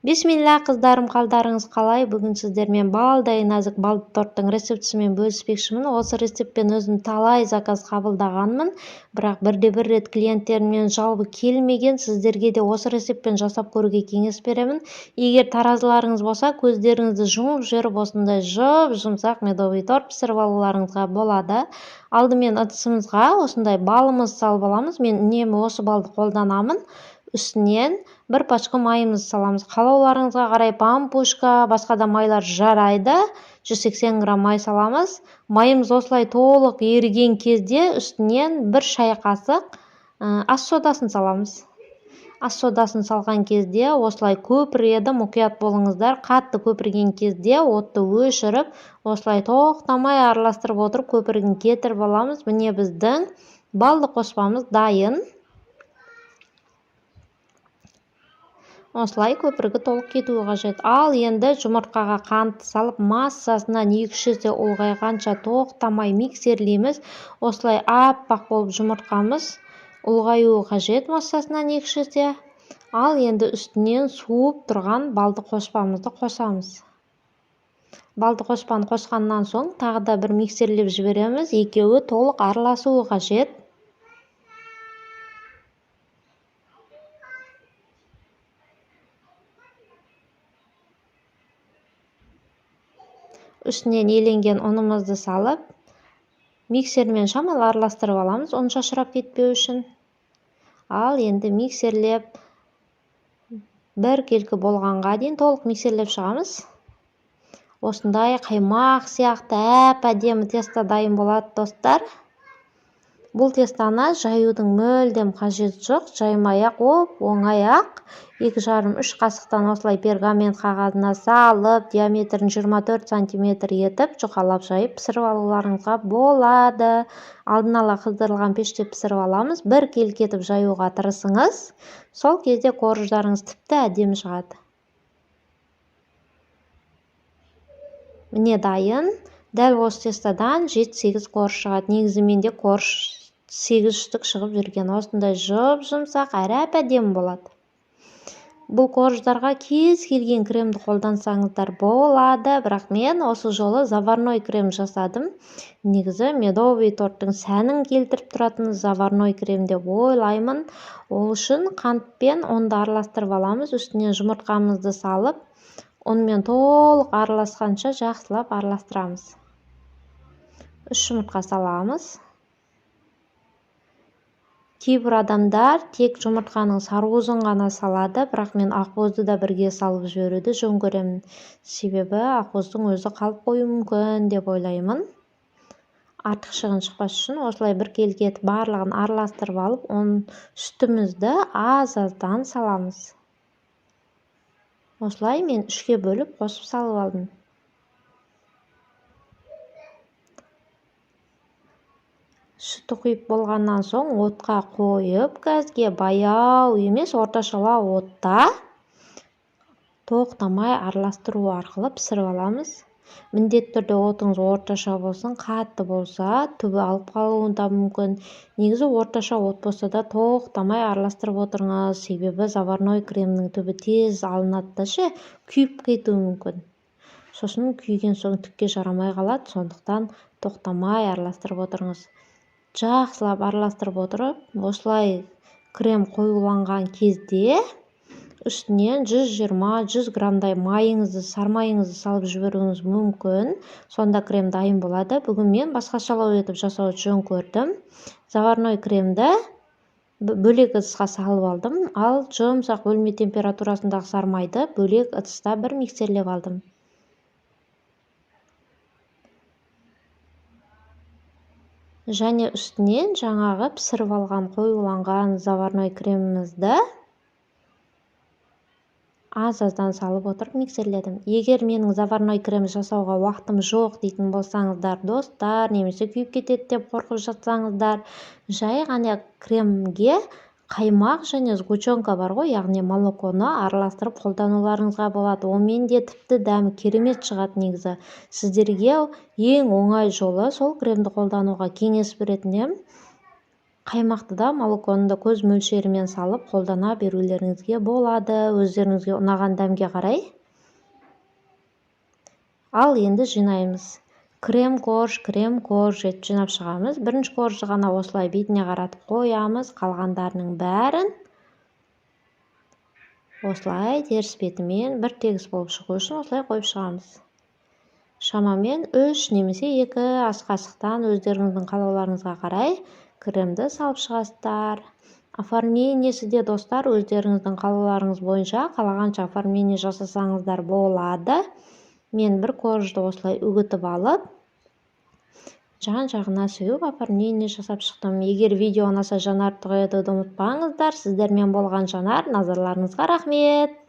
Бисмилла, қыздарым, қалдарыңыз қалай? Бүгін сіздермен балдай назық балды торттың рецептісімен бөліспекшімін. Осы рецептпен өзім талай заказ қабылдағанмын, бірақ бірде-бір рет клиенттерімнен жауабы келмеген. Сіздерге де осы рецептпен жасап көруге кеңес беремін. Егер таразыларыңыз болса, көздеріңізді жұмып жіберіп осындай жұмсақ медовый торт пісіріп алуларыңызға болады. Алдымен ыдысымызға осындай балымыз салып аламыз. Мен үнемі осы балды қолданамын. Үстінен бір пачка майымызды саламыз. Қалауларыңызға қарай пампушка, басқа да майлар жарайды. 180 грамм май саламыз. Майымыз осылай толық еріген кезде үстінен бір шай қасық ас содасын саламыз. Ас содасын салған кезде осылай көпіреді, мұқият болыңыздар. Қатты көпірген кезде отты өшіріп, осылай тоқтамай араластырып отырып көпірін кетіріп аламыз. Міне біздің балды қоспамыз дайын. Осылай көпіргі толық кетуі қажет. Ал енді жұмыртқаға қант салып, массасынан 2-3 есе ұлғайғанша тоқтамай миксерлейміз. Осылай аппақ болып жұмыртқамыз ұлғаюы қажет массасынан 2-3 есе. Ал енді үстінен суып тұрған балды қоспамызды қосамыз. Балды қоспаны қосқаннан соң тағы да бір миксерлеп жібереміз. Екеуі толық араласуы қажет. Үстінен еленген ұнымызды салып, миксермен шамалы араластырып аламыз, ұн шашырап кетпеу үшін. Ал енді миксерлеп бір келкі болғанға дейін толық миксерлеп шығамыз. Осындай қаймақ сияқты әп-әдемі теста дайын болады, достар. Бұл тестаны жаюдың мүлдем қажет жоқ, жаймай-ақ оңай-ақ 2,5-3 қасықтан осылай пергамент қағазына салып, диаметрін 24 см етіп, жұқалап жайып пісіріп алуларыңызға болады. Алдын ала қыздырылған пеште пісіріп аламыз. Бір келкі етіп жаюға тырысыңыз. Сол кезде корждарыңыз тіпті әдемі шығады. Міне дайын. Дәл осы тестадан 7-8 корж шығады. Негізі менде корж 8 штук шығып жүрген. Осындай жұмсақ әрі әдемі болады. Бұл корждарға кез келген кремді қолдансаңыздар болады, бірақ мен осы жолы заварной крем жасадым. Негізі медовый торттың сәнін келтіріп тұратын заварной крем деп ойлаймын. Ол үшін қантпен ұнды араластырып аламыз. Үстінен жұмыртқамызды салып, онымен толық араласқанша жақсылап араластырамыз. 3 жұмыртқа саламыз. Кейбір адамдар тек жұмыртқаның сарыуызын ғана салады, бірақ мен ақуызды да бірге салып жіберуді жөн көремін. Себебі ақуыздың өзі қалып қоюы мүмкін деп ойлаймын. Артық шығын шықпас үшін осылай бір келкі етіп барлығын араластырып алып, үстімізді аз-аздан саламыз. Осылай мен 3-ке бөліп қосып салып алдым. Сүті құйып болғаннан соң отқа қойып, газге баяу емес орташалау отта тоқтамай араластыру арқылы пісіріп аламыз. Міндетті түрде отыңыз орташа болсын, қатты болса түбі алып қалуы да мүмкін. Негізі орташа от болса да тоқтамай араластырып отырыңыз, себебі заварной кремнің түбі тез алынады да күйіп кетуі мүмкін. Сосын күйген соң түкке жарамай қалады, сондықтан тоқтамай араластырып отырыңыз. Жақсылап араластырып отырып, осылай крем қоюланған кезде үстінен 120-100 граммдай майыңызды, сармайыңызды салып жіберуіңіз мүмкін. Сонда крем дайын болады. Бүгін мен басқашалау етіп жасауды жөн көрдім. Заварной кремді бөлек ыдысқа салып алдым, ал жұмсақ бөлме температурасындағы сармайды бөлек ыдыста бір миксерлеп алдым. Және үстінен жаңағы пісіріп алған қоюланған заварной кремімізді аз-аздан салып отырып миксерледім. Егер менің заварной крем жасауға уақытым жоқ дейтін болсаңыздар, достар, немесе күйіп кетеді деп қорқып жатсаңыздар, жай ғана кремге қаймақ және сгущенка бар ғой, яғни молоконы араластырып қолдануларыңызға болады. Онымен де тіпті дәмі керемет шығады негізі. Сіздерге ең оңай жолы сол кремді қолдануға кеңес беретін едім. Қаймақты да молоконы да көз мөлшерімен салып қолдана берулеріңізге болады, өздеріңізге ұнаған дәмге қарай. Ал енді жинаймыз. Крем-корж етіп жинап шығамыз. Бірінші коржды ғана осылай бетіне қаратып қоямыз, қалғандарының бәрін осылай теріс бетімен бір тегіс болып шығу үшін осылай қойып шығамыз. Шамамен 3 немесе 2 ас қасықтан өздеріңіздің қалауларыңызға қарай кремді салып шығасыздар. Оформлениесі де достар, өздеріңіздің қалауларыңыз бойынша қалағанша оформление жасасаңыздар болады. Мен бір коржды осылай үгітіп алып, жан-жағына сеуіп оформление жасап шықтым. Егер видео ұнаса жанарды қоюды ұмытпаңыздар. Сіздермен болған Жанар, назарларыңызға рахмет.